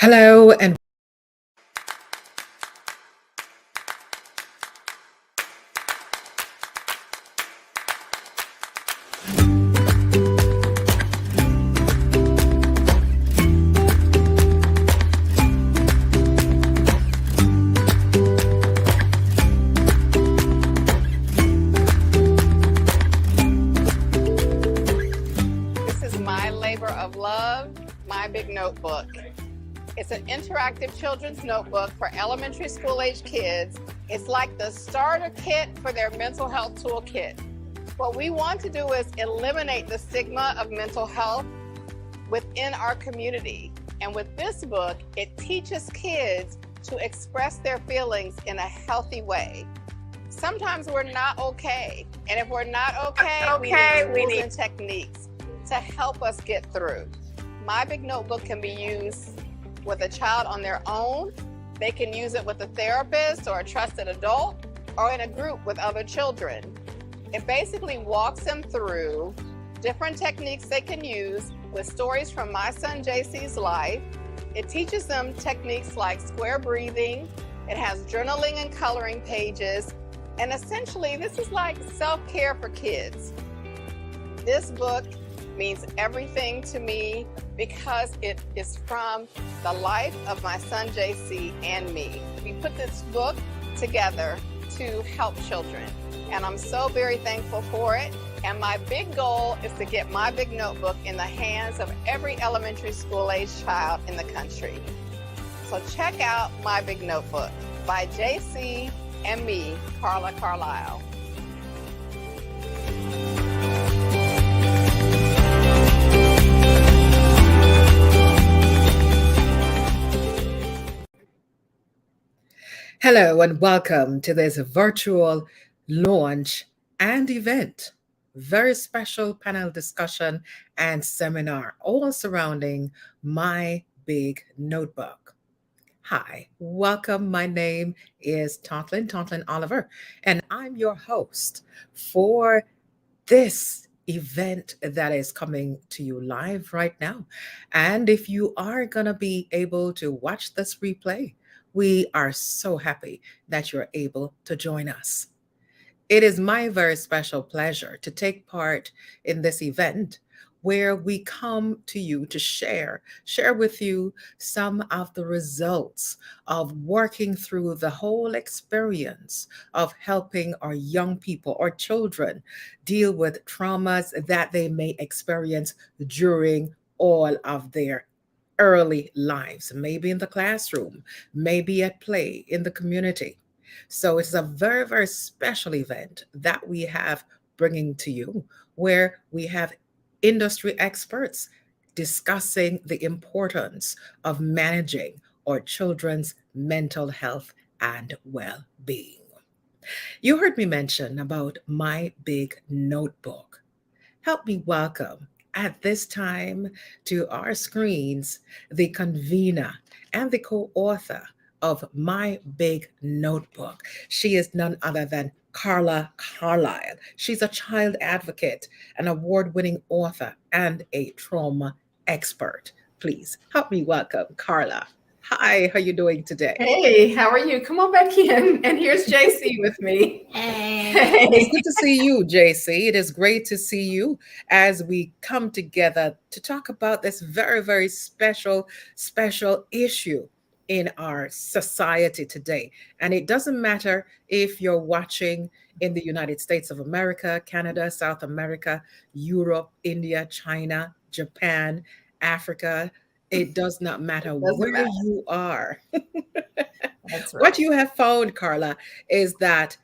Hello and This is my labor of love, my big notebook. It's an interactive children's notebook for elementary school age kids. It's like the starter kit for their mental health toolkit. What we want to do is eliminate the stigma of mental health within our community. And with this book, it teaches kids to express their feelings in a healthy way. Sometimes we're not okay. And if we're not okay, we need tools and techniques to help us get through. My big notebook can be used with a child on their own. They can use it with a therapist or a trusted adult or in a group with other children. It basically walks them through different techniques they can use with stories from my son JC's life. It teaches them techniques like square breathing. It has journaling and coloring pages. And essentially, this is like self-care for kids. This book means everything to me because it is from the life of my son JC and me. We put this book together to help children, and I'm so very thankful for it. And my big goal is to get my big notebook in the hands of every elementary school age child in the country. So check out My Big Notebook by JC and me, Carla Carlisle. hello and welcome to this virtual launch and event. Very special panel discussion and seminar, all surrounding My Big Notebook. Hi, welcome. My name is Tontlin Oliver, and I'm your host for this event that is coming to you live right now. And if you are going to be able to watch this replay, we are so happy that you're able to join us. It is my very special pleasure to take part in this event where we come to you to share with you some of the results of working through the whole experience of helping our young people or children deal with traumas that they may experience during all of their early lives, maybe in the classroom, maybe at play, in the community. So it's a very, very special event that we have bringing to you where we have industry experts discussing the importance of managing our children's mental health and well being. You heard me mention about My Big Notebook. Help me welcome at this time to our screens the convener and the co author of My Big Notebook. She is none other than Carla Carlisle. She's a child advocate, an award winning author, and a trauma expert. Please help me welcome Carla. Hi, how are you doing today? Hey, how are you? Come on back in. And here's JC with me. It's good to see you, JC. It is great to see you as we come together to talk about this very, very special issue in our society today. And it doesn't matter if you're watching in the United States of America, Canada, South America, Europe, India, China, Japan, Africa. It does not matter where you are. That's right. What you have found, Carla, is that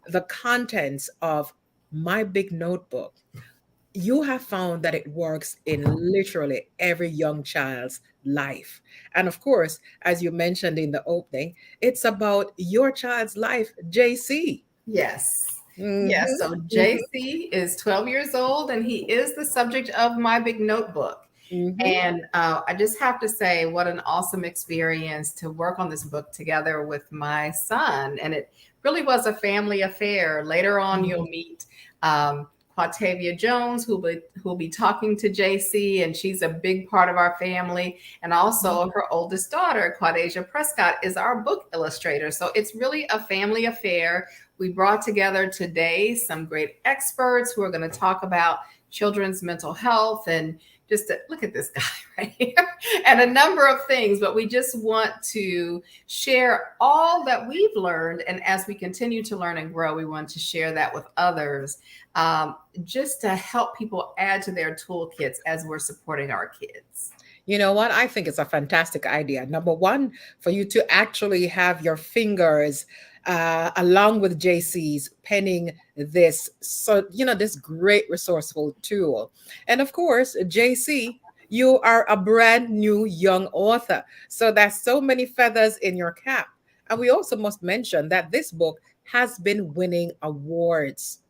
the contents of My Big Notebook, you have found that it works in literally every young child's life. And of course, as you mentioned in the opening, it's about your child's life, JC. Yes. Mhm, Yes. So JC is 12 years old and he is the subject of My Big Notebook. mhm. And I just have to say, what an awesome experience to work on this book together with my son. And it really was a family affair. Later on, you'll meet Quadazia Jones, who'll be talking to JC, and she's a big part of our family. And also her oldest daughter, Quadazia Prescott, is our book illustrator. So it's really a family affair. We brought together today some great experts who are going to talk about children's mental health and just look at this guy right here and a number of things, but we just want to share all that we've learned. And as we continue to learn and grow, we want to share that with others, just to help people add to their toolkits as we're supporting our kids. You know what? I think it's a fantastic idea. Number one, for you to actually have your fingers along with JC's penning this, so this great resourceful tool. And of course, JC, you are a brand new young author, so there's so many feathers in your cap. And we also must mention that this book has been winning awards.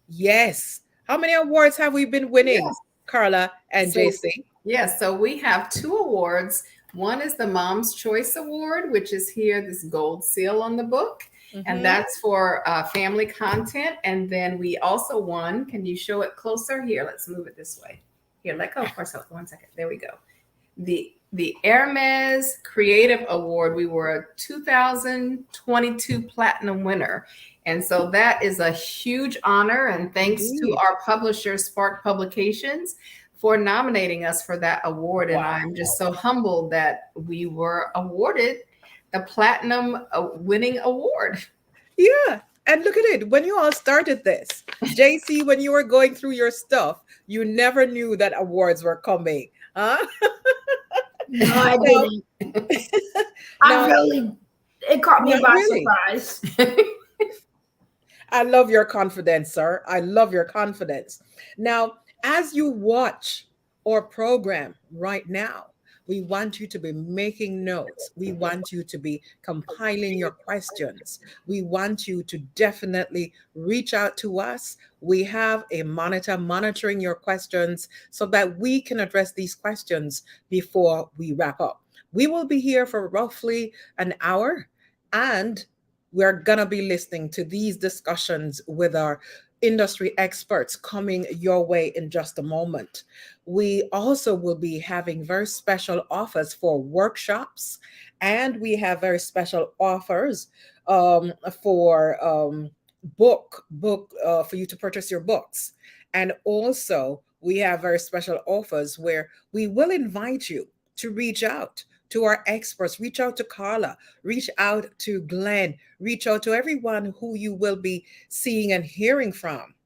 Yes. How many awards have we been winning, yes, Carla and JC? Yes, so we have 2 awards. One is the Mom's Choice Award, which is here, this gold seal on the book. And that's for family content. And then we also won, can you show it closer? Here, let's move it this way. Here, let go for 1 second. There we go. The Hermes Creative Award, we were a 2022 Platinum winner. And so that is a huge honor. And thanks to our publisher, Spark Publications, for nominating us for that award. And I'm just so humbled that we were awarded the Platinum winning award. Yeah. And look at it. When you all started this, JC, when you were going through your stuff, you never knew that awards were coming. Huh? No, I didn't. It caught me by surprise. I love your confidence, sir. I love your confidence. Now, as you watch our program right now, we want you to be making notes. We want you to be compiling your questions. We want you to definitely reach out to us. We have a monitor monitoring your questions so that we can address these questions before we wrap up. We will be here for roughly an hour, and we're going to be listening to these discussions with our industry experts coming your way in just a moment. We also will be having very special offers for workshops, and we have very special offers for book for you to purchase your books. And also we have very special offers where we will invite you to reach out to our experts, reach out to Carla, reach out to Glenn, reach out to everyone who you will be seeing and hearing from.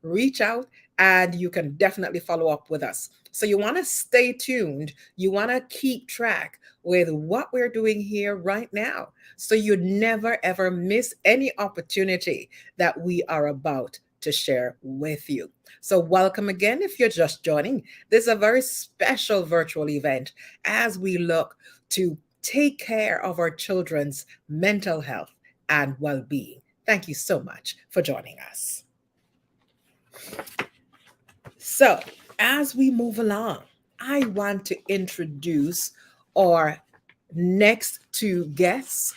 Reach out, and you can definitely follow up with us. So you want to stay tuned. You want to keep track with what we're doing here right now, so you never ever miss any opportunity that we are about to share with you. So welcome again if you're just joining. This is a very special virtual event as we look to take care of our children's mental health and well-being. Thank you so much for joining us. So as we move along, I want to introduce our next 2 guests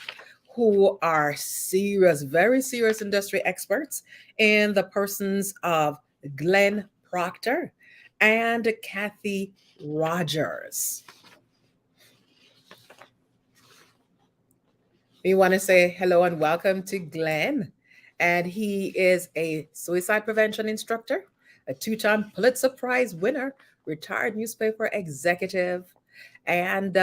who are serious, very serious industry experts in the persons of Glenn Proctor and Kathy Rogers. We want to say hello and welcome to Glenn. And he is a suicide prevention instructor, a 2-time Pulitzer Prize winner, retired newspaper executive, and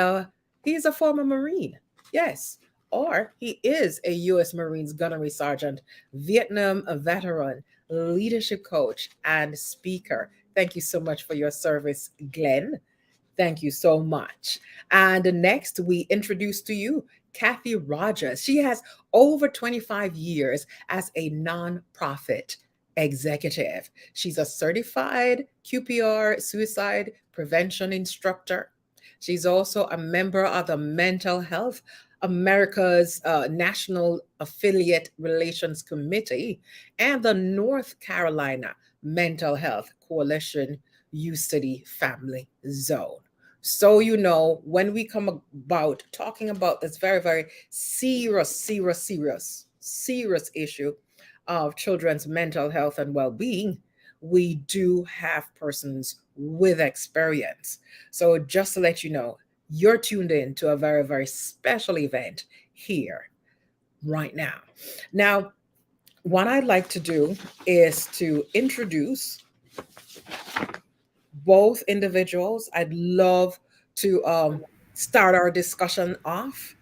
he's a former Marine. Yes. Or he is a U.S. Marines gunnery sergeant, Vietnam veteran, leadership coach, and speaker. Thank you so much for your service, Glenn. Thank you so much. And next, we introduce to you Kathy Rogers. She has over 25 years as a nonprofit executive. She's a certified QPR suicide prevention instructor. She's also a member of the Mental Health America's National Affiliate Relations Committee and the North Carolina Mental Health Coalition U-City Family Zone. So, when we come about talking about this very, very serious issue of children's mental health and well-being, we do have persons with experience. So just to let you know, you're tuned in to a very, very special event here right now. Now, what I'd like to do is to introduce both individuals. I'd love to start our discussion off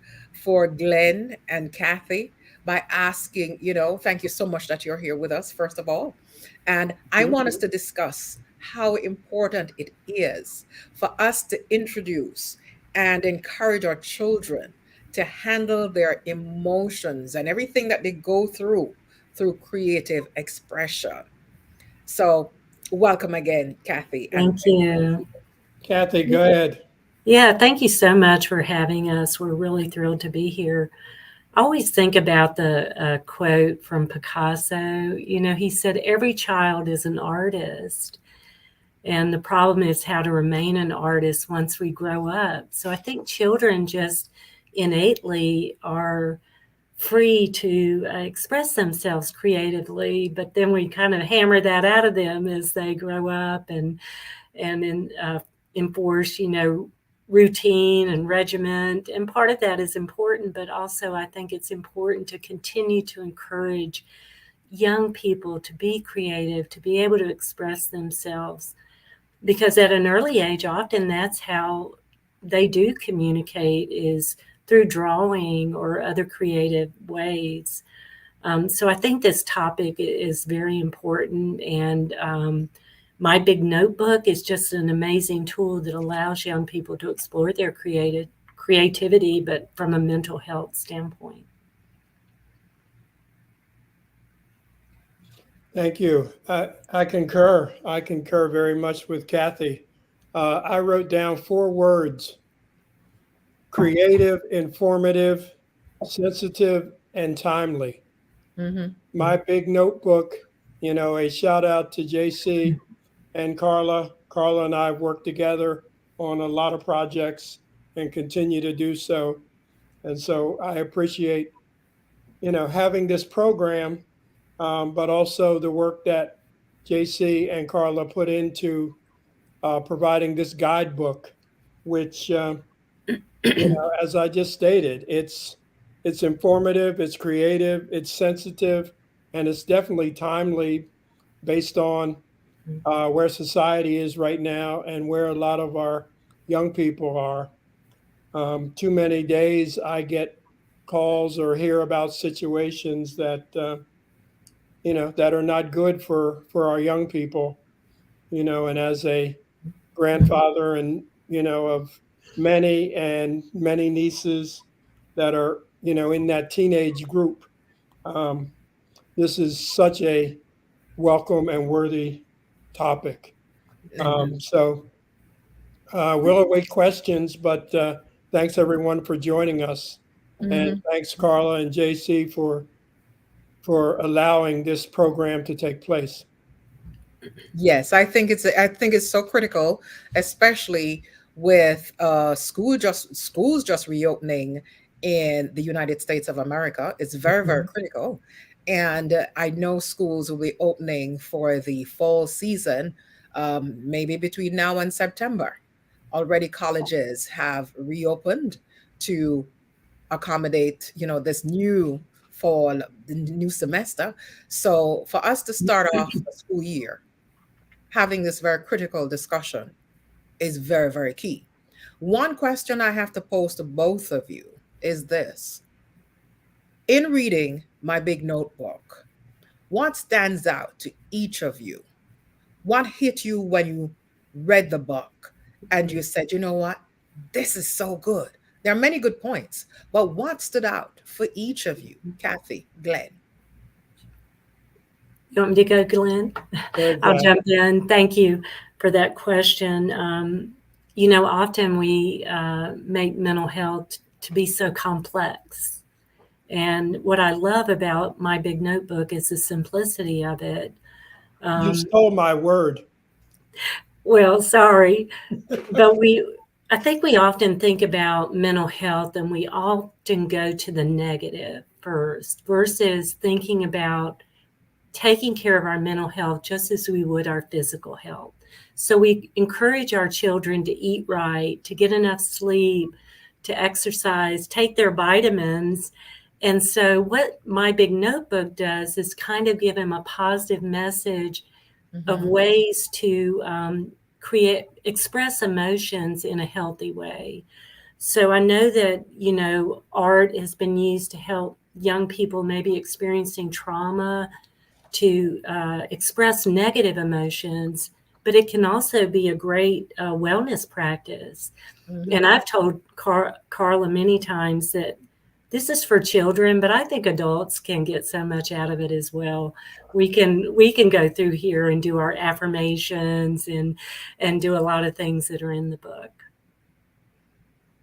for Glenn and Kathy by asking, thank you so much that you're here with us, first of all. And I want us to discuss how important it is for us to introduce and encourage our children to handle their emotions and everything that they go through creative expression. So, welcome again, Kathy. And Thank you. Kathy, go ahead. Yeah, thank you so much for having us. We're really thrilled to be here. I always think about the quote from Picasso. He said, every child is an artist. And the problem is how to remain an artist once we grow up. So I think children just innately are free to express themselves creatively, but then we kind of hammer that out of them as they grow up and enforce, routine and regiment. And part of that is important, but also I think it's important to continue to encourage young people to be creative, to be able to express themselves, because at an early age, often that's how they do communicate, is through drawing or other creative ways. So I think this topic is very important. And my big notebook is just an amazing tool that allows young people to explore their creativity, but from a mental health standpoint. Thank you. I concur. I concur very much with Kathy. I wrote down 4 words: creative, informative, sensitive, and timely. Mm-hmm. My big notebook, a shout out to JC and Carla. Carla and I have worked together on a lot of projects and continue to do so. And so I appreciate, having this program, but also the work that JC and Carla put into providing this guidebook, which, as I just stated, it's informative, it's creative, it's sensitive, and it's definitely timely based on where society is right now and where a lot of our young people are. Too many days I get calls or hear about situations that that are not good for our young people. And as a grandfather and of many nieces that are in that teenage group, this is such a welcome and worthy topic. So we'll await questions, but thanks everyone for joining us. And thanks Carla and JC for allowing this program to take place. Yes, I think it's so critical, especially with schools just reopening in the United States of America. It's very, very critical. And I know schools will be opening for the fall season, maybe between now and September. Already colleges have reopened to accommodate, this new fall, the new semester. So for us to start off the school year having this very critical discussion is very, very key. One question I have to pose to both of you is this. In reading my big notebook, what stands out to each of you? What hit you when you read the book and you said, you know what? This is so good. There are many good points, but what stood out for each of you? Kathy, Glenn. You want me to go, Glenn? I'll jump in. Thank you for that question. Often we make mental health to be so complex. And what I love about my big notebook is the simplicity of it. You stole my word. Well, sorry. But I think we often think about mental health and we often go to the negative first versus thinking about taking care of our mental health just as we would our physical health. So we encourage our children to eat right, to get enough sleep, to exercise, take their vitamins. And so what My Big Notebook does is kind of give them a positive message of ways to express emotions in a healthy way. So I know that, art has been used to help young people maybe experiencing trauma to express negative emotions, but it can also be a great wellness practice. And I've told Carla many times that this is for children, but I think adults can get so much out of it as well. We can go through here and do our affirmations and do a lot of things that are in the book.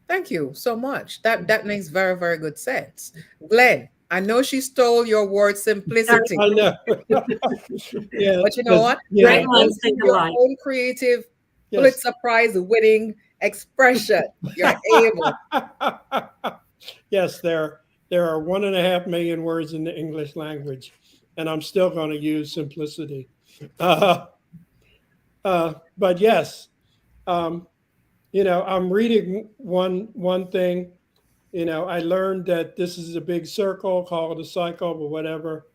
Thank you so much. That makes very, very good sense. Glenn, I know she stole your word simplicity. I know. Yeah, but you know what? Great minds think Your alike. own creative Yes. Pulitzer Prize winning expression. You're able. Yes, there are 1.5 million words in the English language, and I'm still going to use simplicity. But yes, I'm reading one thing. I learned that this is a big circle, call it a cycle, but whatever.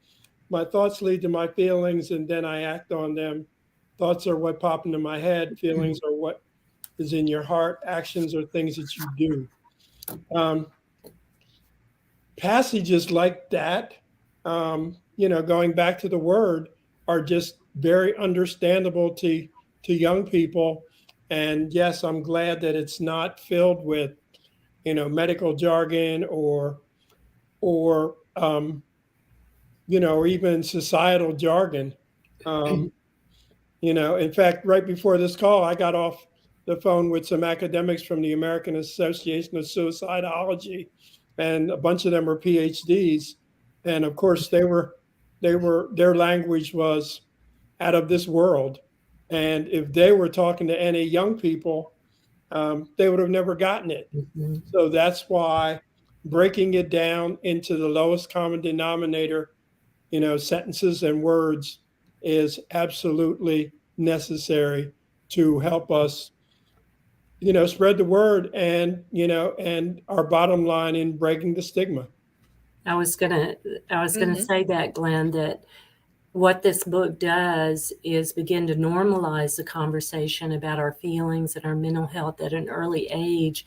My thoughts lead to my feelings, and then I act on them. Thoughts are what pop into my head. Feelings are what is in your heart. Actions are things that you do. Passages like that, going back to the word, are just very understandable to young people. And yes, I'm glad that it's not filled with, medical jargon or even societal jargon. In fact, right before this call, I got off the phone with some academics from the American Association of Suicidology, and a bunch of them are PhDs. And of course, their language was out of this world. And if they were talking to any young people, they would have never gotten it. So that's why breaking it down into the lowest common denominator, sentences and words, is absolutely necessary to help us, spread the word and our bottom line in breaking the stigma. I was gonna say that, Glenn, that what this book does is begin to normalize the conversation about our feelings and our mental health at an early age.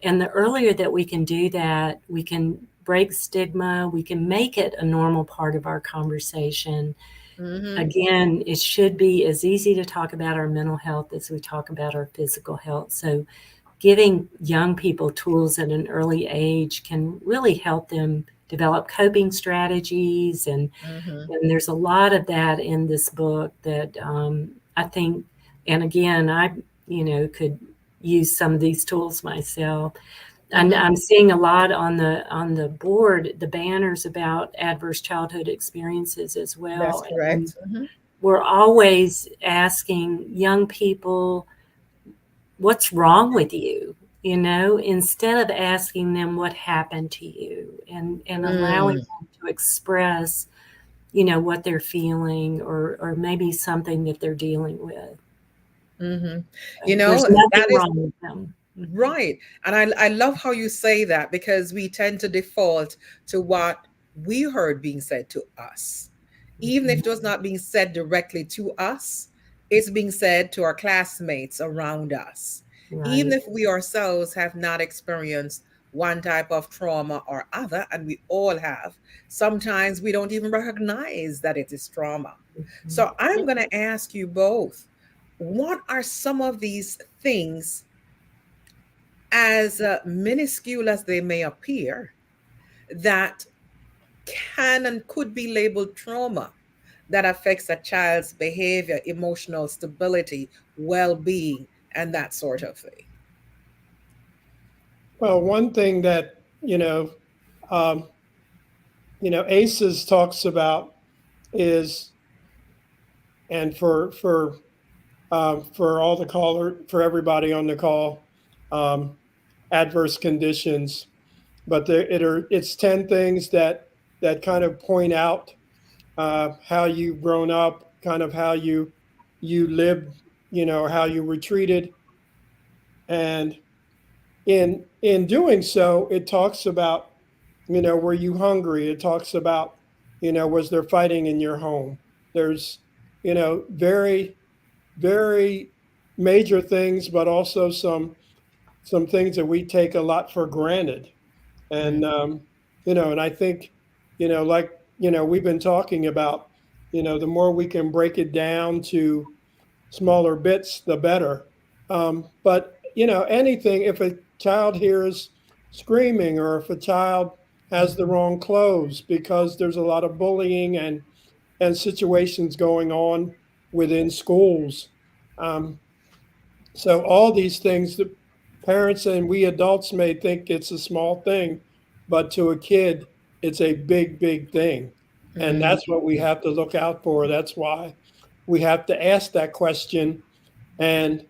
And the earlier that we can do that, we can break stigma, we can make it a normal part of our conversation. Again, it should be as easy to talk about our mental health as we talk about our physical health. So giving young people tools at an early age can really help them develop coping strategies. And there's a lot of that in this book that I think, and again, I, could use some of these tools myself. And I'm seeing a lot on the board, the banners about adverse childhood experiences as well. That's correct. We're always asking young people, what's wrong with you? Instead of asking them what happened to you, and allowing them to express, what they're feeling or maybe something that they're dealing with. There's nothing wrong with them. Right. And I love how you say that, because we tend to default to what we heard being said to us. Even if it was not being said directly to us, it's being said to our classmates around us. Right. Even if we ourselves have not experienced one type of trauma or other, and we all have, sometimes we don't even recognize that it is trauma. So I'm going to ask you both, what are some of these things, as minuscule as they may appear, that can and could be labeled trauma, that affects a child's behavior, emotional stability, well-being, and that sort of thing? Well, one thing that ACEs talks about is, and for all the for everybody on the call, adverse conditions, but it's 10 things that kind of point out how you've grown up, kind of how you lived, how you were treated, and in doing so, it talks about, were you hungry? It talks about, was there fighting in your home? There's, very very major things, but also some things that we take a lot for granted. Mm. And and I think, like we've been talking about, the more we can break it down to smaller bits, the better. But anything, if a child hears screaming, or if a child has the wrong clothes, because there's a lot of bullying and situations going on within schools. Um, so all these things that parents and we adults may think it's a small thing, but to a kid, it's a big, big thing. And Mm. that's what we have to look out for. That's why we have to ask that question. And,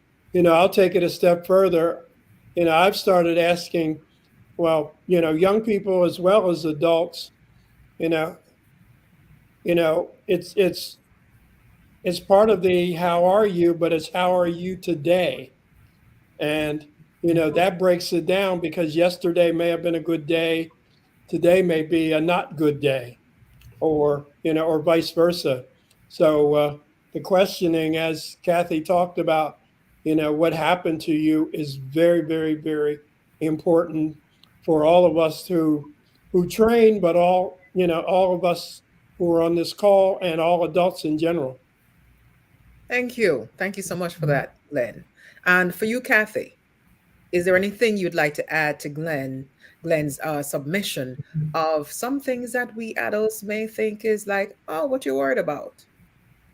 I'll take it a step further. I've started asking, well, young people as well as adults, you know, it's part of the how are you, but it's how are you today? And, that breaks it down, because yesterday may have been a good day. Today may be a not good day, or vice versa. So, the questioning, as Kathy talked about, what happened to you is very, very, very important for all of us who train, but all of us who are on this call, and all adults in general. Thank you. Thank you so much for that, Glenn. And for you, Kathy, is there anything you'd like to add to Glenn's submission of some things that we adults may think is like, oh, what you worried about?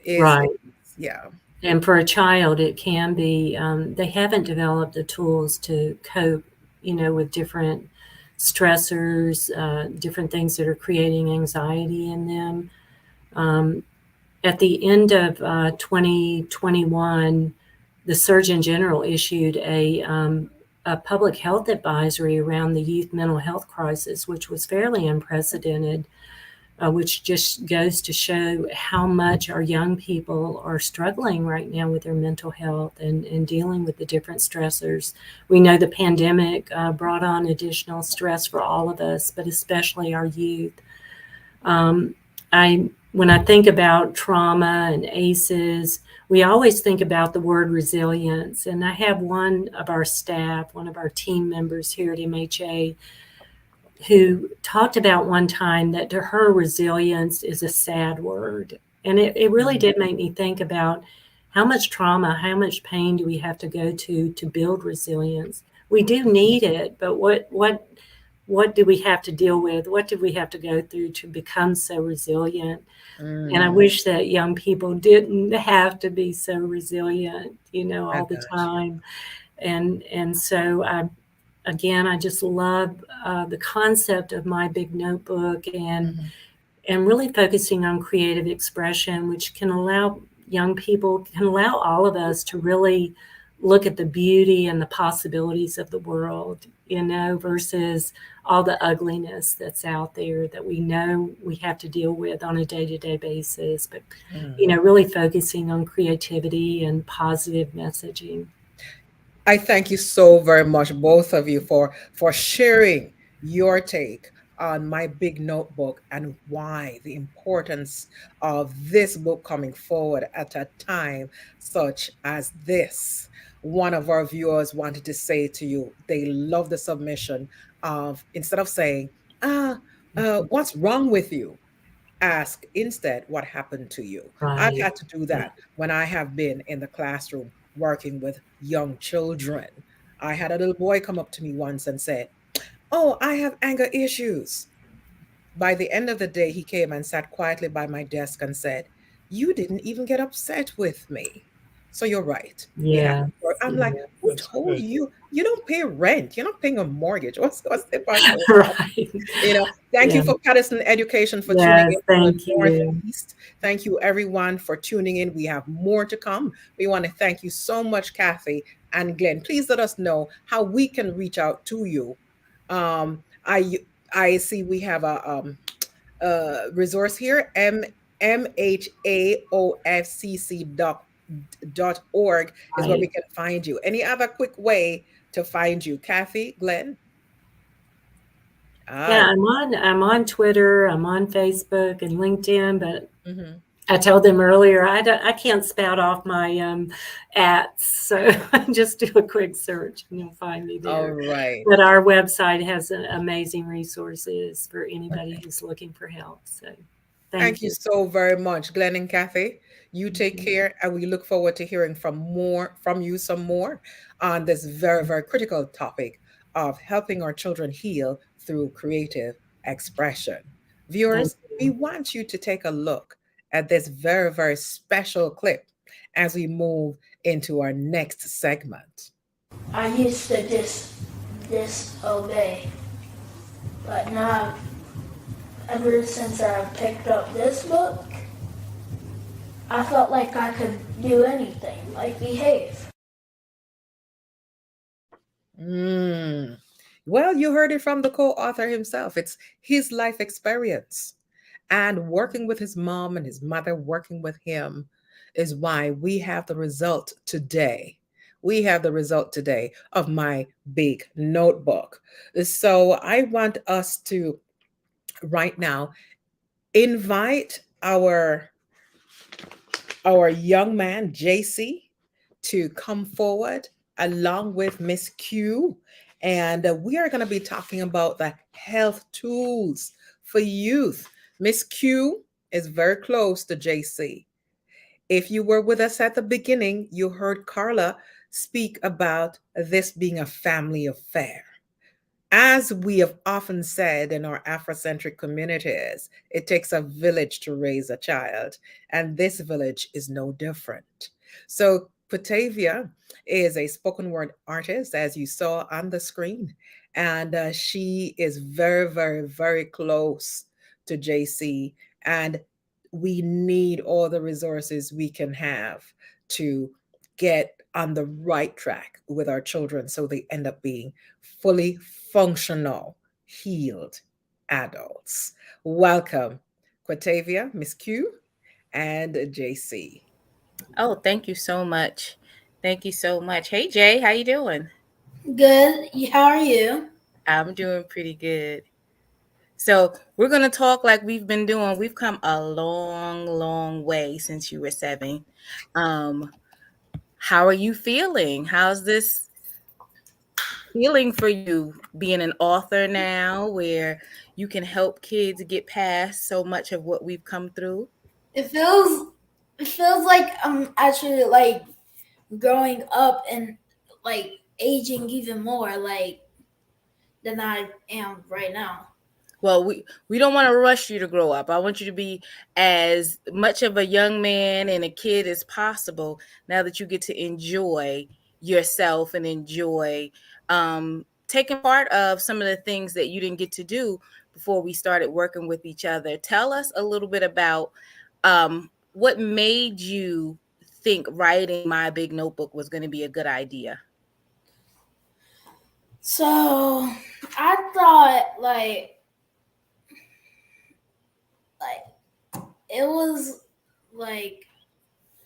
Is Right. yeah. And for a child, it can be, they haven't developed the tools to cope, with different stressors, different things that are creating anxiety in them. Um, at the end of 2021, the Surgeon General issued a public health advisory around the youth mental health crisis, which was fairly unprecedented, which just goes to show how much our young people are struggling right now with their mental health and dealing with the different stressors. We know the pandemic brought on additional stress for all of us, but especially our youth. Um, when I think about trauma and ACEs, we always think about the word resilience. And I have one of our staff, one of our team members here at MHA, who talked about one time that to her, resilience is a sad word. And it really did make me think about how much trauma, how much pain do we have to go to build resilience? We do need it, but what do we have to deal with? What did we have to go through to become so resilient? And I Mm, wish that young people didn't have to be so resilient, I all the got you. time. And so I just love the concept of my big notebook, Mhm. and really focusing on creative expression, which can allow young people, can allow all of us to really look at the beauty and the possibilities of the world, versus all the ugliness that's out there that we know we have to deal with on a day-to-day basis. But, Mm. really focusing on creativity and positive messaging. I thank you so very much, both of you, for sharing your take on my big notebook and why the importance of this book coming forward at a time such as this. One of our viewers wanted to say to you, they love the submission of, instead of saying, ah, what's wrong with you? Ask instead what happened to you. I've Right. had to do Yeah. that when I have been in the classroom working with young children. I had a little boy come up to me once and said, oh, I have anger issues. By the end of the day, he came and sat quietly by my desk and said, you didn't even get upset with me. So you're right. We have to Yes. work. I'm like, Yeah. who That's told good. you? You don't pay rent. You're not paying a mortgage. What's the point of that? Right. Thank you Yeah. for Patterson Education for tuning Yes. in to the Thank you. Northeast. Thank you, everyone, for tuning in. We have more to come. We want to thank you so much, Kathy and Glenn. Please let us know how we can reach out to you. I see we have a resource here, MHAOFCC.org is where we Right. can find you. Any other quick way to find you? Kathy, Glenn? Yeah, Ah, I'm on Twitter, I'm on Facebook and LinkedIn, but mhm. I told them earlier I can't spout off my ats, so just do a quick search and you'll find me All there. right. But our website has amazing resources for anybody who's looking for help. So thank Thank you you. so very much, Glenn and Kathy. You take Mhm. care, and we look forward to hearing from you some more on this very, very critical topic of helping our children heal through creative expression. Thank Viewers, we you. want you to take a look at this very, very special clip as we move into our next segment. I used to just disobey, but now, ever since I picked up this book, I felt like I could do anything, like behave. Mm. Well, you heard it from the co author himself. It's his life experience. And working with his mom and his mother working with him is why we have the result today. We have the result today of my big notebook. So I want us to right now invite our young man JC to come forward along with Miss Q. And we are going to be talking about the health tools for youth. Miss Q is very close to JC. If you were with us at the beginning, you heard Carla speak about this being a family affair. As we have often said in our Afrocentric communities, it takes a village to raise a child, and this village is no different. So, Patavia is a spoken word artist, as you saw on the screen, and she is very, very, very close to JC. And we need all the resources we can have to get on the right track with our children so they end up being fully functional, healed adults. Welcome, Quatavia, Miss Q, and JC. Oh, thank you so much. Thank you so much. Hey Jay, how you doing? Good. How are you? I'm doing pretty good. So we're gonna talk like we've been doing. We've come a long, long way since you were 7. Um, how are you feeling? How's this feeling for you being an author now where you can help kids get past so much of what we've come through? It feels it feels like I'm actually like growing up and like aging even more like than I am right now. Well, we don't want to rush you to grow up. I want you to be as much of a young man and a kid as possible now that you get to enjoy yourself and enjoy taking part of some of the things that you didn't get to do before we started working with each other. Tell us a little bit about what made you think writing My Big Notebook was going to be a good idea. So I thought like it was like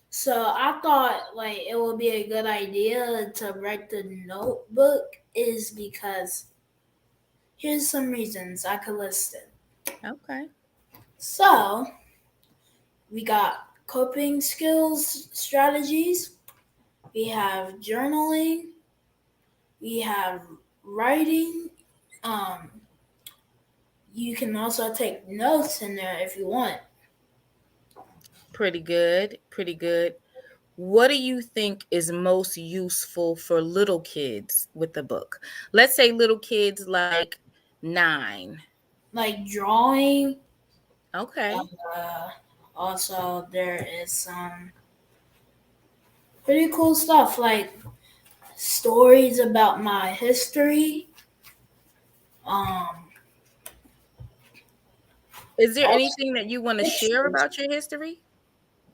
so I thought like it would be a good idea to write the notebook is because here's some reasons I could list it. Okay. So we got coping skills strategies, we have journaling, we have writing. Um, you can also take notes in there if you want. Pretty good. Pretty good. What do you think is most useful for little kids with the book? Let's say little kids like 9. Like drawing. Okay. Uh, Also, there is some pretty cool stuff like stories about my history. Um, Is there Also anything that you want to share pictures. about your history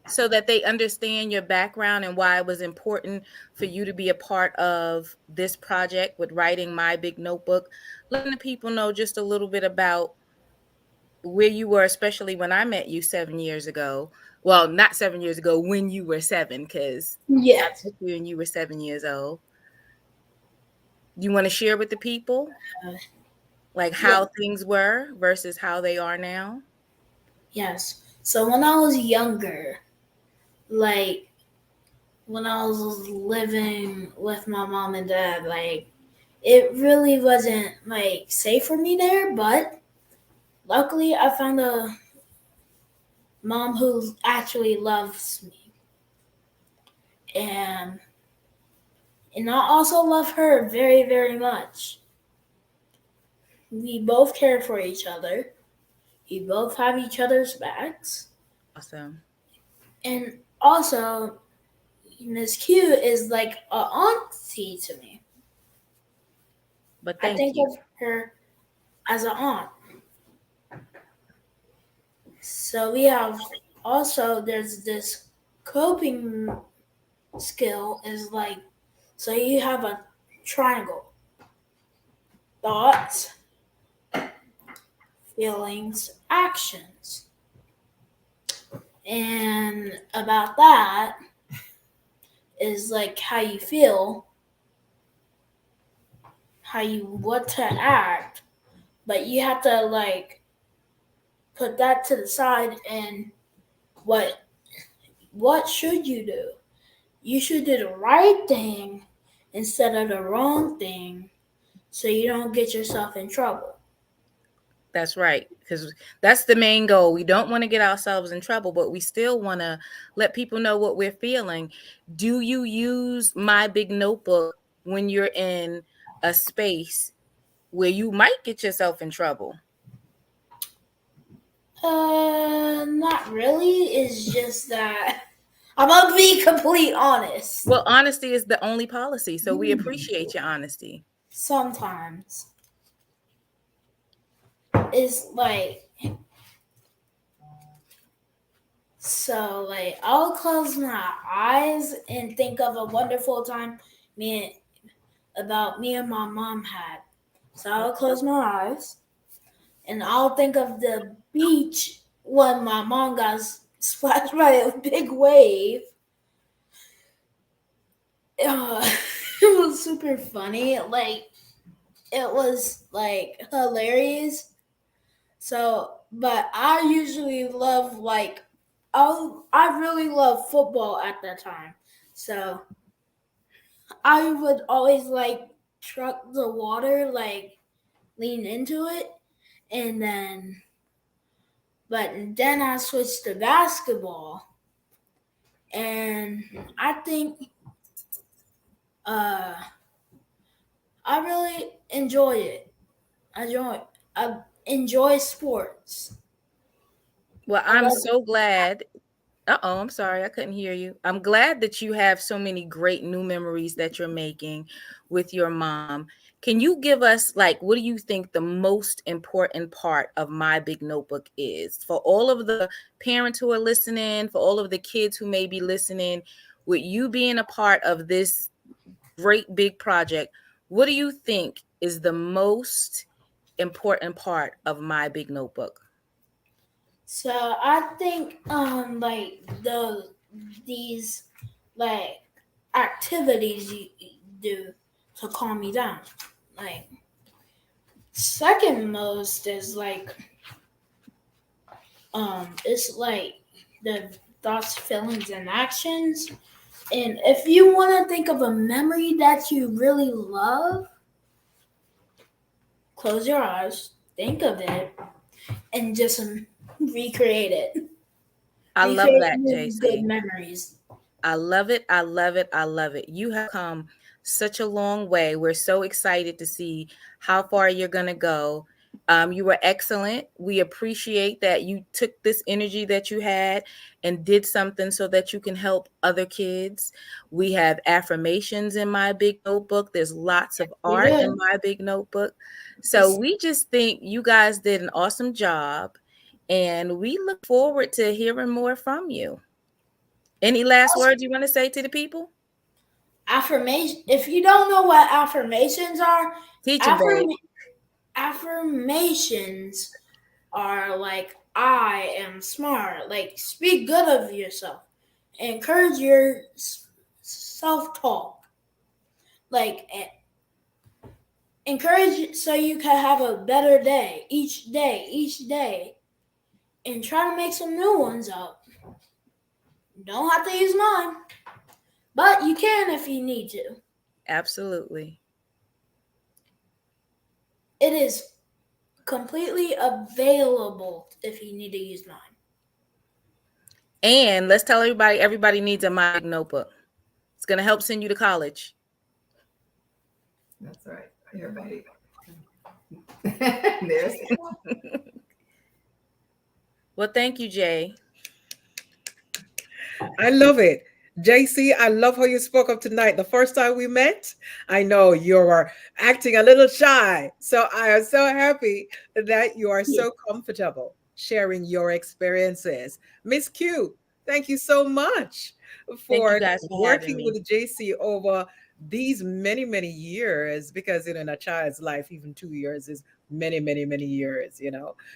so that they understand your background and why it was important for you to be a part of this project with writing My Big Notebook? Letting the people know just a little bit about where you were, especially when I met you 7 years ago. Well, not 7 years ago, when you were 7, because I Yes. met you and you were 7 years old. You want to share with the people Uh, like yeah. how things were versus how they are now? Yes. So when I was younger, like when I was living with my mom and dad, like it really wasn't like safe for me there, but luckily I found a mom who actually loves me. And I also love her very, very much. We both care for each other. We both have each other's backs. Awesome. And also Miss Q is like a auntie to me. But I thank think you. of her as an aunt. So we have also there's this coping skill is like so you have a triangle: thoughts, feelings, actions. And about that is like how you feel, how you want to act, but you have to like put that to the side and what should you do? You should do the right thing instead of the wrong thing so you don't get yourself in trouble. That's right. Because that's the main goal. We don't want to get ourselves in trouble, but we still want to let people know what we're feeling. Do you use my big notebook when you're in a space where you might get yourself in trouble? Not really. It's just that I'm gonna be complete honest. Well, honesty is the only policy, so we appreciate your honesty. Sometimes it's like so like I'll close my eyes and think of a wonderful time me me and my mom had. So I'll close my eyes and I'll think of the beach when my mom got splashed by a big wave. Uh, it was super funny. Like it was like hilarious. So, but I usually love like I really love football at that time. So I would always like truck the water, like lean into it, and then I switched to basketball, and I think uh I really enjoy it. I enjoy sports. Well, I I'm love so glad. Uh-oh, I'm sorry. I couldn't hear you. I'm glad that you have so many great new memories that you're making with your mom. Can you give us, like, what do you think the most important part of My Big Notebook is? For all of the parents who are listening, for all of the kids who may be listening, with you being a part of this great big project, what do you think is the most important part of My Big Notebook? So I think like these like activities you do to calm me down. Like second most is like it's like the thoughts, feelings, and actions. And if you want to think of a memory that you really love, close your eyes, think of it, and just recreate it. I love Recreate that, your good JC. memories. I love it. I love it. I love it. You have come such a long way. We're so excited to see how far you're going to go. You were excellent. We appreciate that you took this energy that you had and did something so that you can help other kids. We have affirmations in My Big Notebook. There's lots of We art in do. My Big Notebook. So It's we just think you guys did an awesome job, and we look forward to hearing more from you. Any last words you want to say to the people? affirmation. If you don't know what affirmations are, Teach them, babe. affirm- affirmations are like, I am smart. Like, speak good of yourself. Encourage your self-talk. Like, encourage so you can have a better day each day, and try to make some new ones up. Don't have to use mine, but you can if you need to. Absolutely. It is completely available if you need to use mine. And let's tell everybody needs a My Big Notebook. It's going to help send you to college. That's right. Everybody. There's Well, thank you, Jay. I love it. JC, I love how you spoke up tonight. The first time we met, I know you were acting a little shy. So I am so happy that you are so comfortable sharing your experiences. Miss Q, thank you so much Thank for you guys for having working me. with JC over these many, many years, because in a child's life, even 2 years is many, many, many years,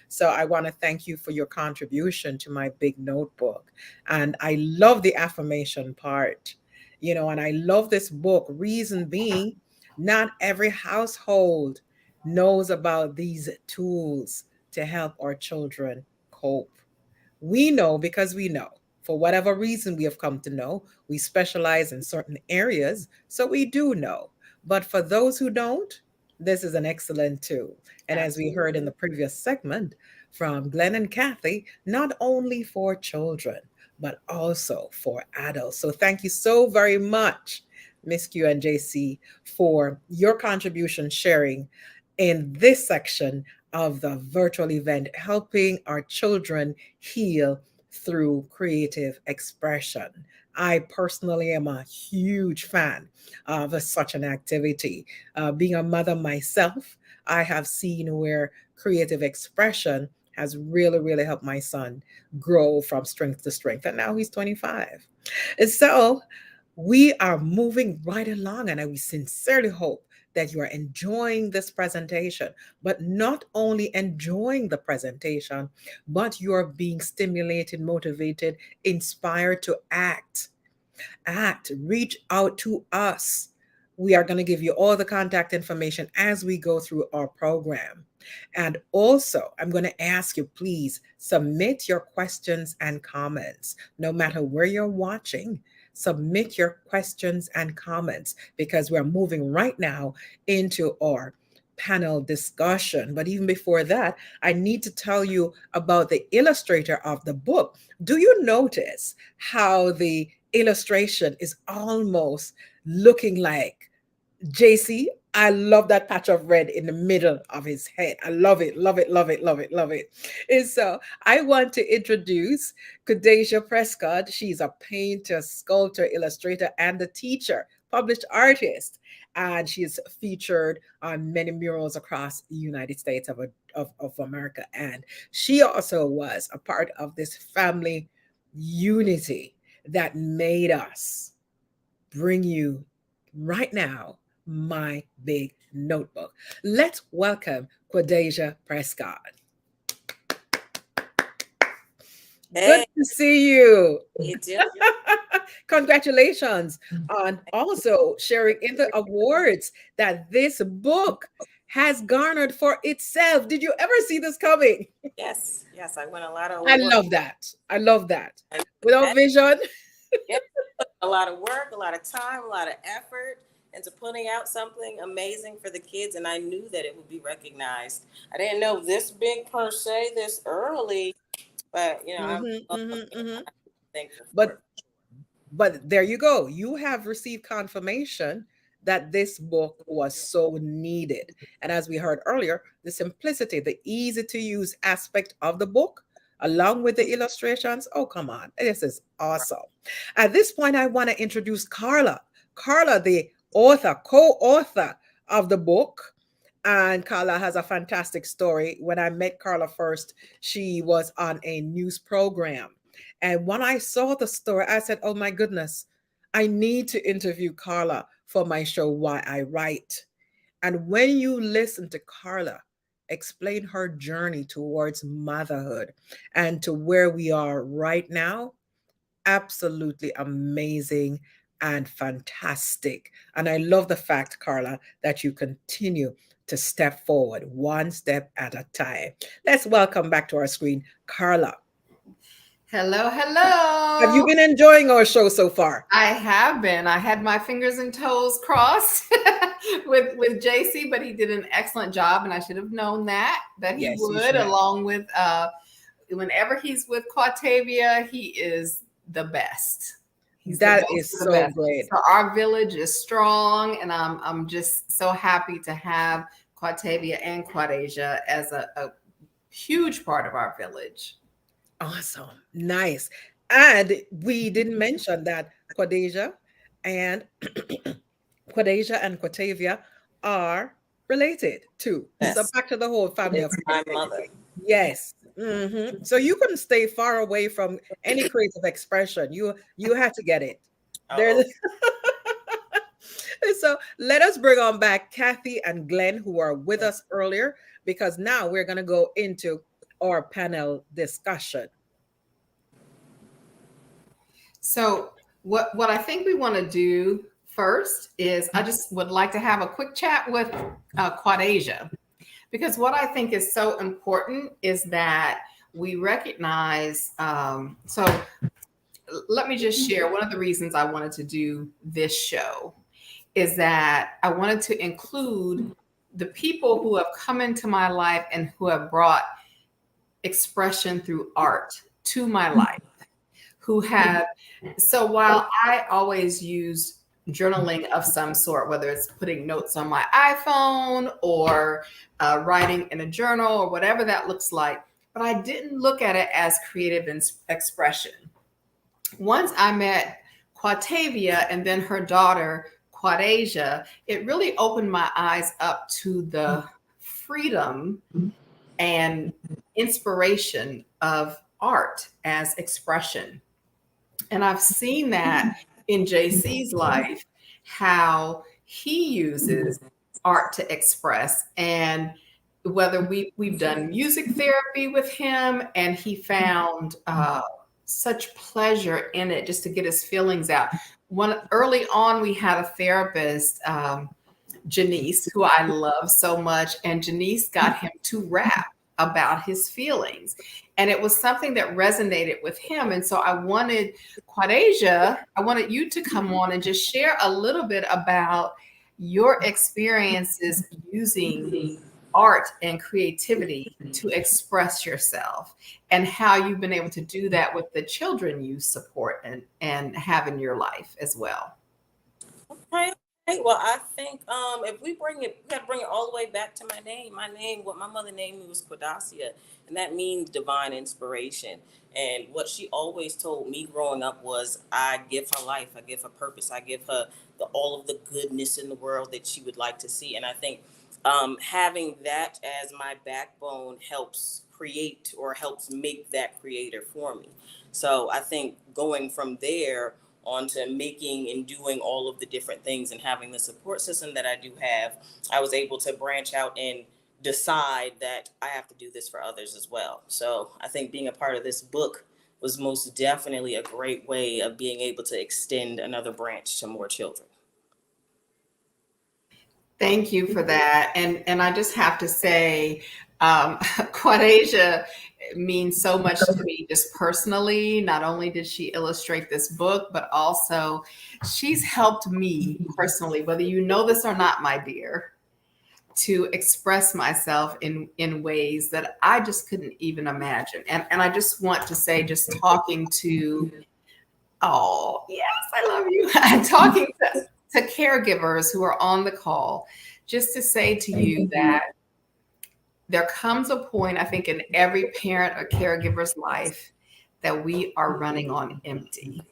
So I want to thank you for your contribution to my big notebook. And I love the affirmation part, and I love this book. Reason being, not every household knows about these tools to help our children cope. We know because we know. For whatever reason, we have come to know. We specialize in certain areas, so we do know. But for those who don't, this is an excellent tool. And as we heard in the previous segment from Glenn and Kathy, not only for children, but also for adults. So thank you so very much, Miss Q and JC, for your contribution sharing in this section of the virtual event, helping our children heal through creative expression. I personally am a huge fan of such an activity. Being a mother myself, I have seen where creative expression has really, really helped my son grow from strength to strength. And now he's 25. And so we are moving right along, and I sincerely hope that you are enjoying this presentation, but not only enjoying the presentation, but you are being stimulated, motivated, inspired to act. Reach out to us. We are going to give you all the contact information as we go through our program. And also, I'm going to ask you, please submit your questions and comments, no matter where you're watching. Submit your questions and comments, because we're moving right now into our panel discussion. But even before that, I need to tell you about the illustrator of the book. Do you notice how the illustration is almost looking like JC? I love that patch of red in the middle of his head. I love it, love it, love it, love it, love it. And so I want to introduce Quadazia Prescott. She's a painter, sculptor, illustrator, and a teacher, published artist. And she is featured on many murals across the United States of America. And she also was a part of this family unity that made us bring you right now my big notebook. Let's welcome Quadazia Prescott. Good to see you. You too. Congratulations on also sharing in the awards that this book has garnered for itself. Did you ever see this coming? Yes, I won a lot of I awards. love that. I love that. Without vision. Yep. A lot of work, a lot of time, a lot of effort into putting out something amazing for the kids, and I knew that it would be recognized. I didn't know this big per se this early, but I'm thankful for it. But there you go. You have received confirmation that this book was so needed. And as we heard earlier, the simplicity, the easy to use aspect of the book, along with the illustrations. Oh, come on. This is awesome. At this point, I want to introduce Carla. Carla, the co-author of the book. And Carla has a fantastic story. When I met Carla first, she was on a news program. And when I saw the story, I said, oh my goodness, I need to interview Carla for my show, Why I Write. And when you listen to Carla, explain her journey towards motherhood and to where we are right now. Absolutely amazing and fantastic. And I love the fact, Carla, that you continue to step forward one step at a time. Let's welcome back to our screen, Carla. Hello, Have you hello. been enjoying our show so far? I have been. I had my fingers and toes crossed with JC, but he did an excellent job, and I should have known that he Yes, you would. should have. Along with whenever he's with Quadazia, he is the best. He's the That best is of the so best. great. So our village is strong, and I'm just so happy to have Quadazia and Quadazia as a huge part of our village. Awesome. Nice. And we didn't mention that Quadasia and Quadasia and Quatavia are related too. So Yes. back to the whole family of It's my mother. yes. So you couldn't stay far away from any creative expression. You had to get it. There. So let us bring on back Kathy and Glenn, who are with us earlier, because now we're going to go into our panel discussion. So what I think we want to do first is I just would like to have a quick chat with Quadazia, because what I think is so important is that we recognize. So let me just share one of the reasons I wanted to do this show is that I wanted to include the people who have come into my life and who have brought expression through art to my life, who have, so while I always use journaling of some sort, whether it's putting notes on my iPhone or writing in a journal or whatever that looks like, but I didn't look at it as creative expression. Once I met Quadazia and then her daughter, Quadazia, it really opened my eyes up to the freedom and inspiration of art as expression. And I've seen that in JC's life, how he uses art to express. And whether we've done music therapy with him, and he found such pleasure in it just to get his feelings out. Early on, we had a therapist, Janice, who I love so much, and Janice got him to rap about his feelings. And it was something that resonated with him. And so I wanted Quadazia, I wanted you to come on and just share a little bit about your experiences using art and creativity to express yourself, and how you've been able to do that with the children you support and have in your life as well. Okay. Well, I think if we bring it, we got to bring it all the way back to my name. What my mother named me was Quadazia, and that means divine inspiration. And what she always told me growing up was, I give her life, I give her purpose, I give her all of the goodness in the world that she would like to see. And I think having that as my backbone helps create, or helps make that creator for me. So I think going from there on to making and doing all of the different things and having the support system that I do have, I was able to branch out and decide that I have to do this for others as well. So I think being a part of this book was most definitely a great way of being able to extend another branch to more children. Thank you for that. And I just have to say, Quadazia means so much to me just personally. Not only did she illustrate this book, but also she's helped me personally, whether you know this or not, my dear, to express myself in ways that I just couldn't even imagine. And I just want to say, just talking to, oh, yes, I love you. Talking to caregivers who are on the call, just to say to you that there comes a point, I think, in every parent or caregiver's life that we are running on empty.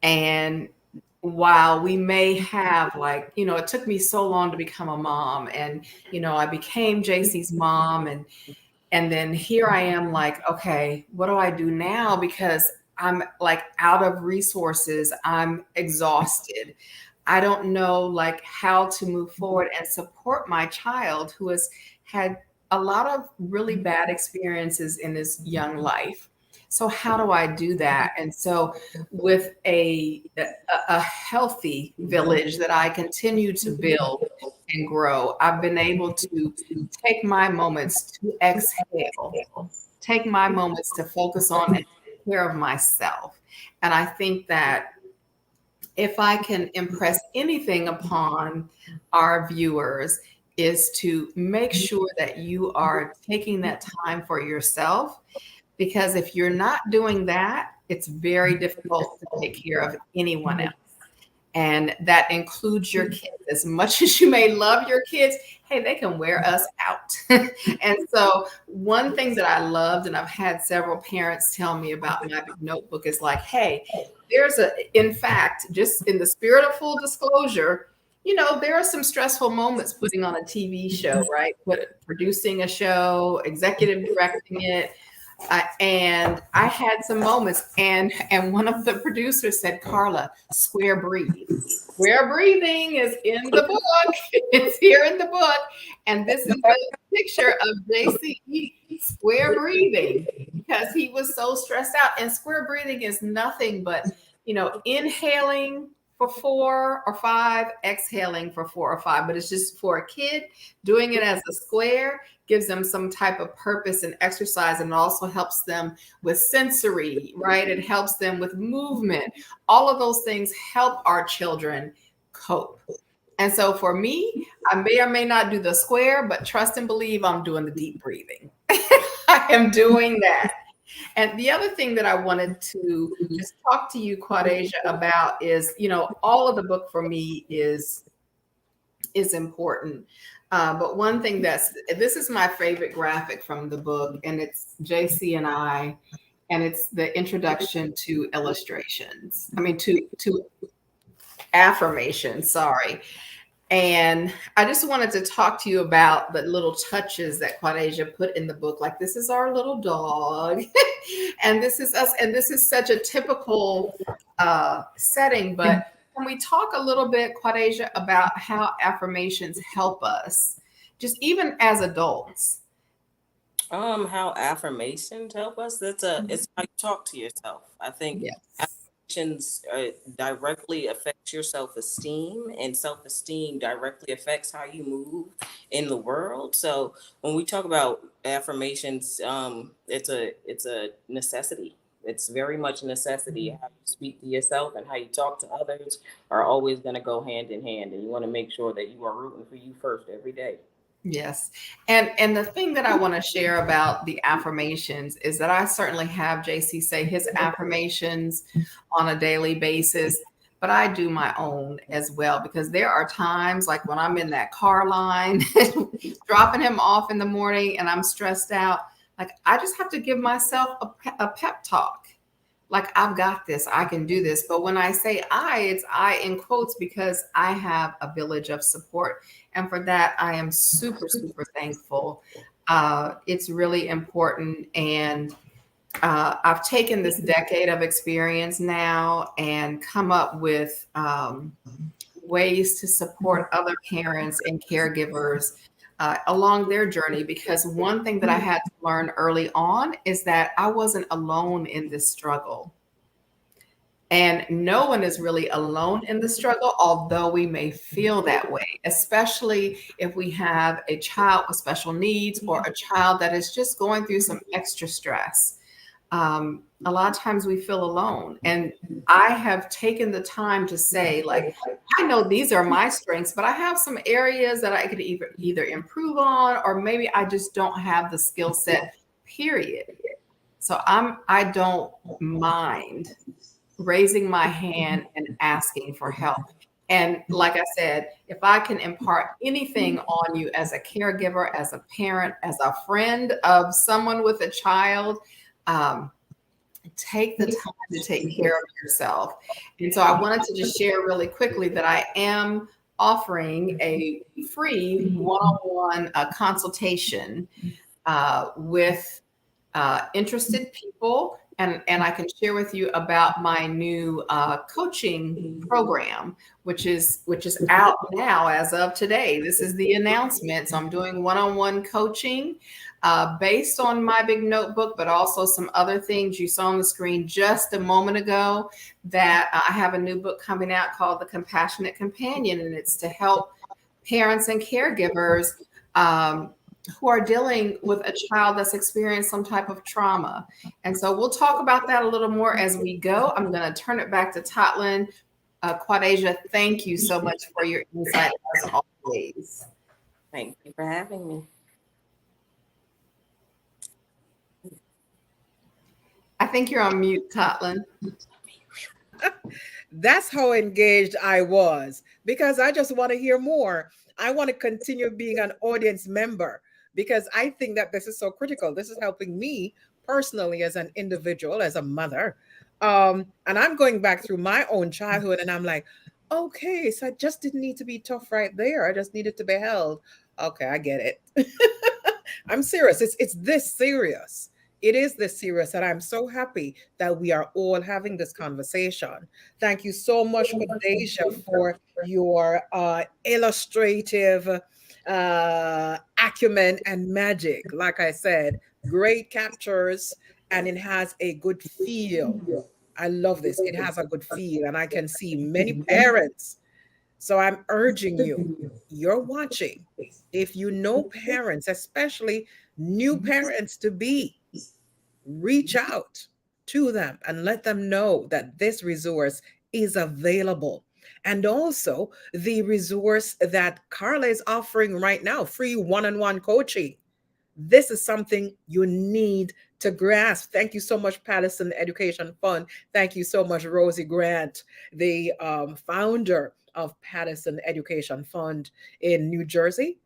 And while we may have, like, it took me so long to become a mom, and, I became JC's mom, and then here I am like, okay, what do I do now? Because I'm like out of resources. I'm exhausted. I don't know like how to move forward and support my child who has had a lot of really bad experiences in his young life. So how do I do that? And so with a healthy village that I continue to build and grow, I've been able to take my moments to exhale, take my moments to focus on and take care of myself. And I think that if I can impress anything upon our viewers, is to make sure that you are taking that time for yourself. Because if you're not doing that, it's very difficult to take care of anyone else. And that includes your kids. As much as you may love your kids, hey, they can wear us out. And so one thing that I loved, and I've had several parents tell me about my big notebook, is like, hey, in fact, just in the spirit of full disclosure, there are some stressful moments putting on a TV show, right? Producing a show, executive directing it. And I had some moments, and one of the producers said, Carla, square breathe. Square breathing is in the book. It's here in the book. And this is a picture of JC square breathing because he was so stressed out. And square breathing is nothing but, inhaling for 4 or 5, exhaling for 4 or 5. But it's just for a kid doing it as a square gives them some type of purpose and exercise, and it also helps them with sensory, right? It helps them with movement. All of those things help our children cope. And so for me, I may or may not do the square, but trust and believe I'm doing the deep breathing. I am doing that. And the other thing that I wanted to just talk to you, Quadazia, about is, all of the book for me is important. But one thing this is my favorite graphic from the book, and it's JC and I, and it's the introduction to illustrations. To affirmations, sorry. And I just wanted to talk to you about the little touches that Quadazia put in the book. Like, this is our little dog, and this is us, and this is such a typical setting, but can we talk a little bit, Quadazia, about how affirmations help us, just even as adults? How affirmations help us? It's how you talk to yourself. I think affirmations directly affects your self-esteem, and self-esteem directly affects how you move in the world. So when we talk about affirmations, it's a necessity. It's very much a necessity. How you speak to yourself and how you talk to others are always going to go hand in hand. And you want to make sure that you are rooting for you first every day. Yes. And the thing that I want to share about the affirmations is that I certainly have JC say his affirmations on a daily basis, but I do my own as well, because there are times like when I'm in that car line, dropping him off in the morning and I'm stressed out. Like, I just have to give myself a pep talk. Like, I've got this, I can do this. But when I say it's I in quotes, because I have a village of support. And for that, I am super, super thankful. It's really important. And I've taken this decade of experience now and come up with ways to support other parents and caregivers along their journey. Because one thing that I had to learn early on is that I wasn't alone in this struggle. And no one is really alone in the struggle, although we may feel that way, especially if we have a child with special needs or a child that is just going through some extra stress. A lot of times we feel alone. And I have taken the time to say, like, I know these are my strengths, but I have some areas that I could either improve on, or maybe I just don't have the skill set, period. So I don't mind raising my hand and asking for help. And like I said, if I can impart anything on you as a caregiver, as a parent, as a friend of someone with a child, take the time to take care of yourself. And so I wanted to just share really quickly that I am offering a free one-on-one consultation with interested people. and I can share with you about my new coaching program, which is out now as of today. This is the announcement. So I'm doing one-on-one coaching based on my big notebook, but also some other things you saw on the screen just a moment ago. That I have a new book coming out called The Compassionate Companion, and it's to help parents and caregivers who are dealing with a child that's experienced some type of trauma. And so we'll talk about that a little more as we go. I'm going to turn it back to Totlin. Quadazia, thank you so much for your insight as always. Thank you for having me. I think you're on mute, Totlin. That's how engaged I was, because I just want to hear more. I want to continue being an audience member because I think that this is so critical. This is helping me personally as an individual, as a mother. And I'm going back through my own childhood and I'm like, okay, so I just didn't need to be tough right there. I just needed to be held. Okay, I get it. I'm serious. It's this serious. It is this serious, and I'm so happy that we are all having this conversation. Thank you so much, Deja, for your illustrative acumen and magic. Like I said, great captures, and it has a good feel. I love this. It has a good feel, and I can see many parents. So I'm urging you, you're watching. If you know parents, especially new parents to be, reach out to them and let them know that this resource is available. And also the resource that Carla is offering right now, free one-on-one coaching. This is something you need to grasp. Thank you so much, Patterson Education Fund. Thank you so much, Rosie Grant, the founder of Patterson Education Fund in New Jersey.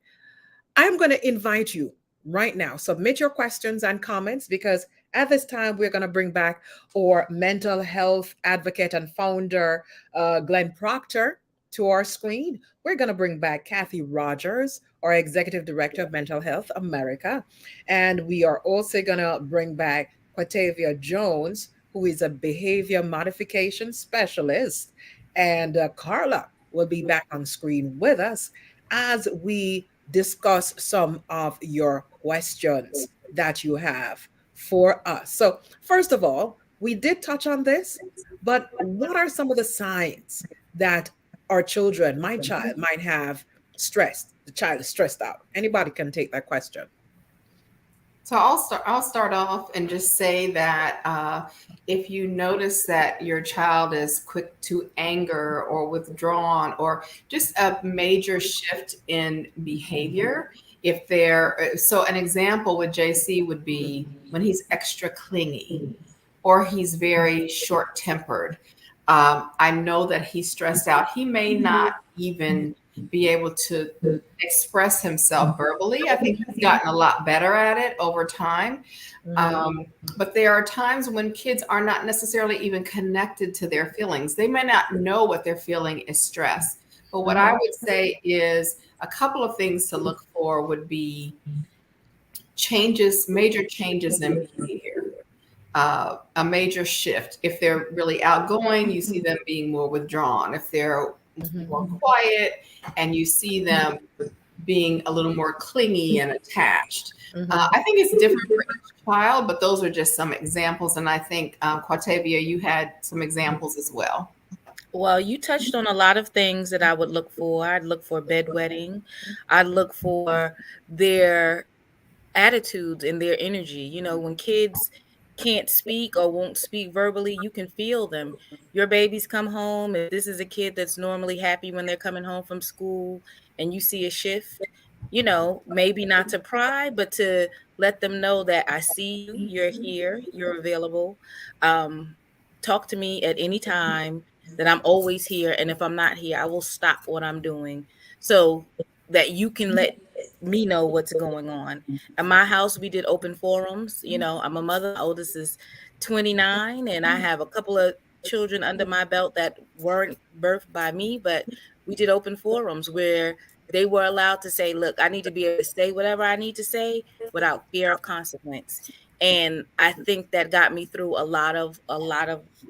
I'm going to invite you right now. Submit your questions and comments because at this time, we're going to bring back our mental health advocate and founder, Glenn Proctor, to our screen. We're going to bring back Kathy Rogers, our executive director of Mental Health America. And we are also going to bring back Quatavia Jones, who is a behavior modification specialist. And Carla will be back on screen with us as we discuss some of your questions that you have for us. So, first of all, we did touch on this, but what are some of the signs that our children, my child, might have stressed? The child is stressed out. Anybody can take that question. So I'll start off and just say that if you notice that your child is quick to anger or withdrawn or just a major shift in behavior, if they're so an example with JC would be when he's extra clingy or he's very short-tempered. I know that he's stressed out. He may not even be able to express himself verbally. I think he's gotten a lot better at it over time. But there are times when kids are not necessarily even connected to their feelings. They may not know what they're feeling is stress. But what I would say is a couple of things to look for would be major changes in behavior. A major shift. If they're really outgoing, you see them being more withdrawn. If they're more quiet, and you see them being a little more clingy and attached. I think it's different for each child, but those are just some examples. And I think, Quatavia, you had some examples as well. Well, you touched on a lot of things that I would look for. I'd look for bedwetting. I'd look for their attitudes and their energy. You know, when kids can't speak or won't speak verbally, you can feel them. Your babies come home, if this is a kid that's normally happy when they're coming home from school and you see a shift, you know, maybe not to pry, but to let them know that I see you, you're here, you're available. Talk to me at any time, that I'm always here. And if I'm not here, I will stop what I'm doing so that you can let me know what's going on. At my house, we did open forums. You know, I'm a mother. My oldest is 29, and I have a couple of children under my belt that weren't birthed by me, but we did open forums where they were allowed to say, look, I need to be able to say whatever I need to say without fear of consequence. And I think that got me through a lot of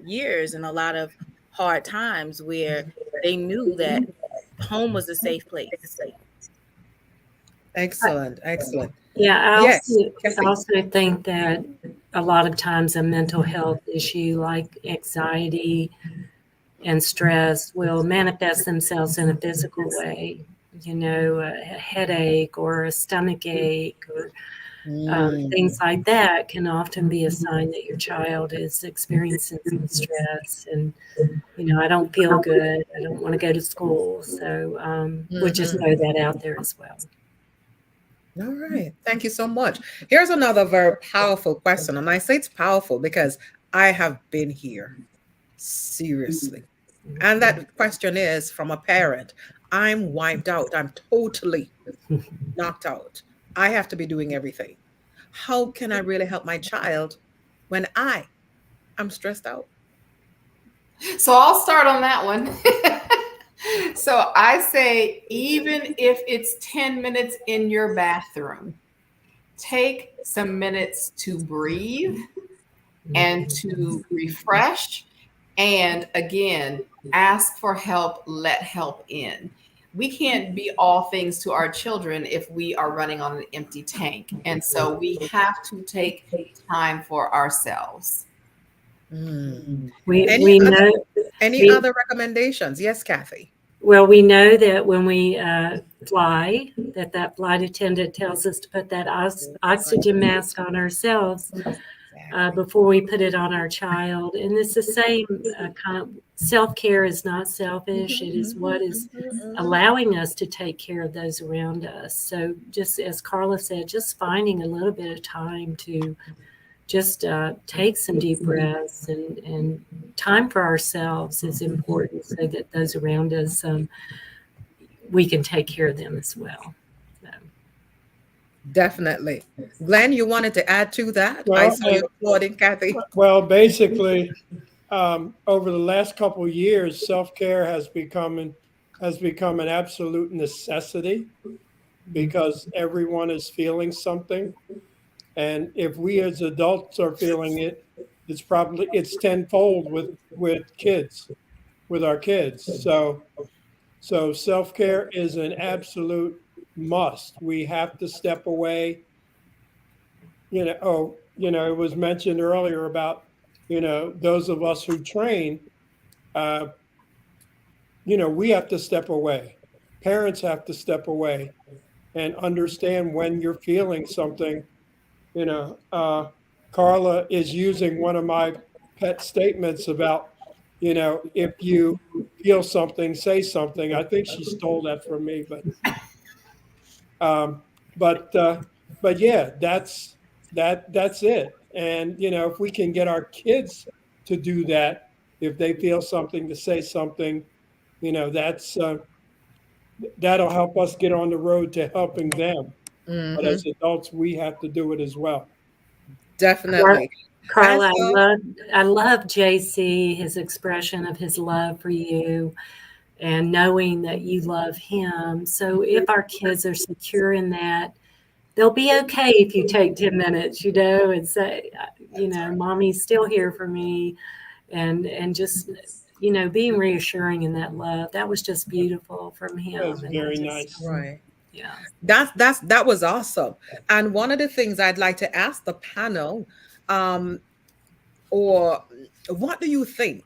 years and a lot of hard times where they knew that home was a safe place. Excellent, excellent. Yeah, Yes, I Kathy. also think that a lot of times a mental health issue like anxiety and stress will manifest themselves in a physical way. A headache or a stomach ache or things like that can often be a sign that your child is experiencing some stress and I don't feel good. I don't want to go to school. So we'll just throw that out there as well. All right. Thank you so much. Here's another very powerful question. And I say it's powerful because I have been here. Seriously. And that question is from a parent. I'm wiped out. I'm totally knocked out. I have to be doing everything. How can I really help my child when I am stressed out? So I'll start on that one. So I say, even if it's 10 minutes in your bathroom, take some minutes to breathe and to refresh. And again, ask for help, let help in. We can't be all things to our children if we are running on an empty tank. And so we have to take time for ourselves. We Any other, know any other recommendations? Yes, Kathy. Well, we know that when we fly, that flight attendant tells us to put that oxygen mask on ourselves before we put it on our child. And it's the same kind of self-care is not selfish. It is what is allowing us to take care of those around us. So just as Carla said, just finding a little bit of time to just take some deep breaths and time for ourselves is important so that those around us, we can take care of them as well. So. Definitely. Glenn, you wanted to add to that? Well, I saw you applauding, Kathy. Well, basically, over the last couple of years, self-care has become an absolute necessity because everyone is feeling something. And if we as adults are feeling it, it's tenfold with kids, with our kids. So self-care is an absolute must. We have to step away. It was mentioned earlier about, those of us who train, uh, we have to step away. Parents have to step away and understand when you're feeling something. Carla is using one of my pet statements about, if you feel something, say something. I think she stole that from me, um, but yeah, that's it. And if we can get our kids to do that, if they feel something, to say something, that's that'll help us get on the road to helping them. But as adults, we have to do it as well. Definitely. Carla, I love JC, his expression of his love for you and knowing that you love him. So if our kids are secure in that, they'll be okay if you take 10 minutes, and say, mommy's still here for me. And just, being reassuring in that love. That was just beautiful from him. That was very nice. Right. Yeah. That was awesome. And one of the things I'd like to ask the panel, or what do you think,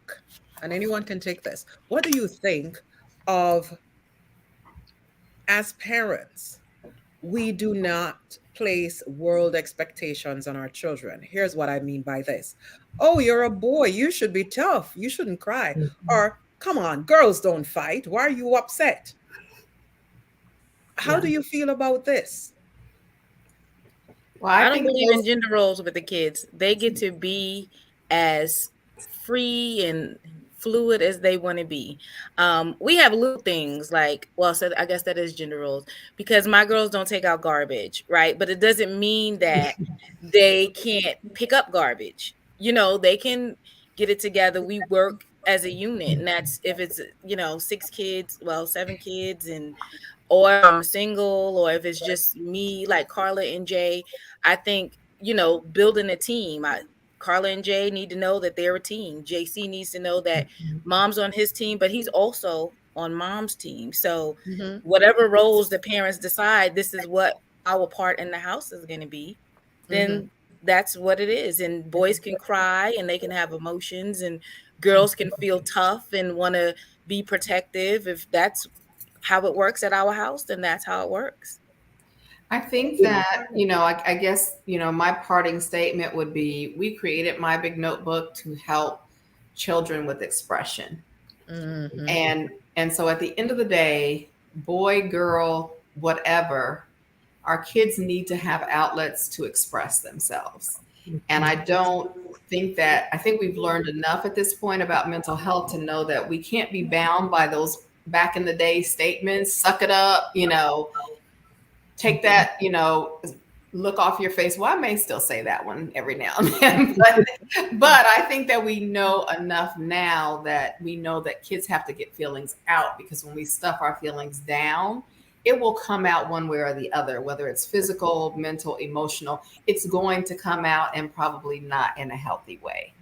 and anyone can take this, what do you think of, as parents, we do not place world expectations on our children? Here's what I mean by this. Oh, you're a boy. You should be tough. You shouldn't cry. Or, come on, girls don't fight. Why are you upset? How do you feel about this? Well, I don't believe in gender roles with the kids. They get to be as free and fluid as they want to be. We have little things like, so I guess that is gender roles, because my girls don't take out garbage, right? But it doesn't mean that they can't pick up garbage. They can get it together. We work as a unit, and that's if it's 7 kids, and or I'm single, or if it's just me, like Carla and Jay. I think building a team. Carla and Jay need to know that they're a team. JC needs to know that mom's on his team, but he's also on mom's team. So whatever roles the parents decide, this is what our part in the house is going to be, then that's what it is. And boys can cry and they can have emotions, and girls can feel tough and want to be protective. If that's how it works at our house, then that's how it works. I think that, I guess, my parting statement would be, we created My Big Notebook to help children with expression. And so at the end of the day, boy, girl, whatever, our kids need to have outlets to express themselves. And I think we've learned enough at this point about mental health to know that we can't be bound by those back in the day statements, suck it up, take that, look off your face. Well, I may still say that one every now and then, but I think that we know enough now that we know that kids have to get feelings out, because when we stuff our feelings down, it will come out one way or the other, whether it's physical, mental, emotional. It's going to come out, and probably not in a healthy way.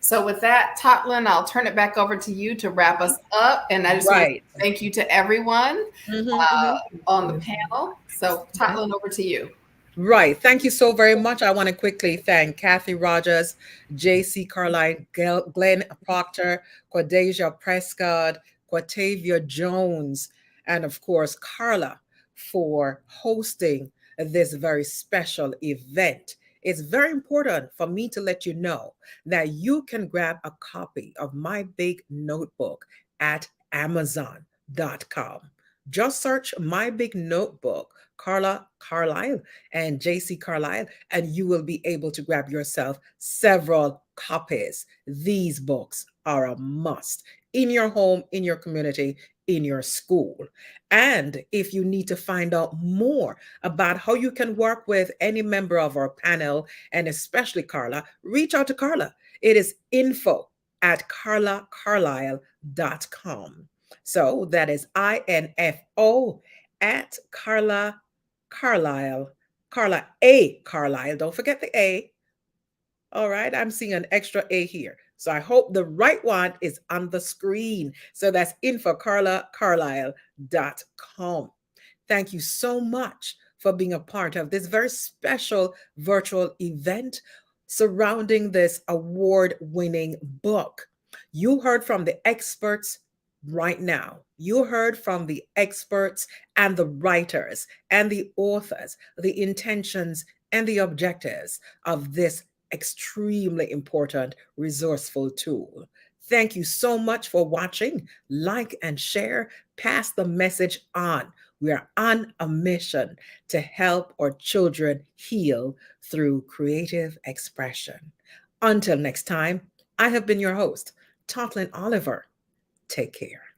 So with that, Totlin, I'll turn it back over to you to wrap us up. And I just want to thank you to everyone on the panel. So Totlin, over to you. Right. Thank you so very much. I want to quickly thank Kathy Rogers, JC Carlisle, Glenn Proctor, Quadazia Prescott, Quatavia Jones, and of course, Carla, for hosting this very special event. It's very important for me to let you know that you can grab a copy of My Big Notebook at Amazon.com. Just search My Big Notebook, Carla Carlisle and JC Carlisle, and you will be able to grab yourself several copies. These books are a must in your home, in your community, in your school. And if you need to find out more about how you can work with any member of our panel, and especially Carla, reach out to Carla. It is info@carlacarlisle.com. So that is INFO at Carla Carlisle, Carla A. Carlisle. Don't forget the A. All right, I'm seeing an extra A here. So I hope the right one is on the screen. So that's info@carlacarlisle.com. Thank you so much for being a part of this very special virtual event surrounding this award-winning book. You heard from the experts right now. You heard from the experts and the writers and the authors, the intentions and the objectives of this extremely important, resourceful tool. Thank you so much for watching. Like and share. Pass the message on. We are on a mission to help our children heal through creative expression. Until next time, I have been your host, Totlin Oliver. Take care.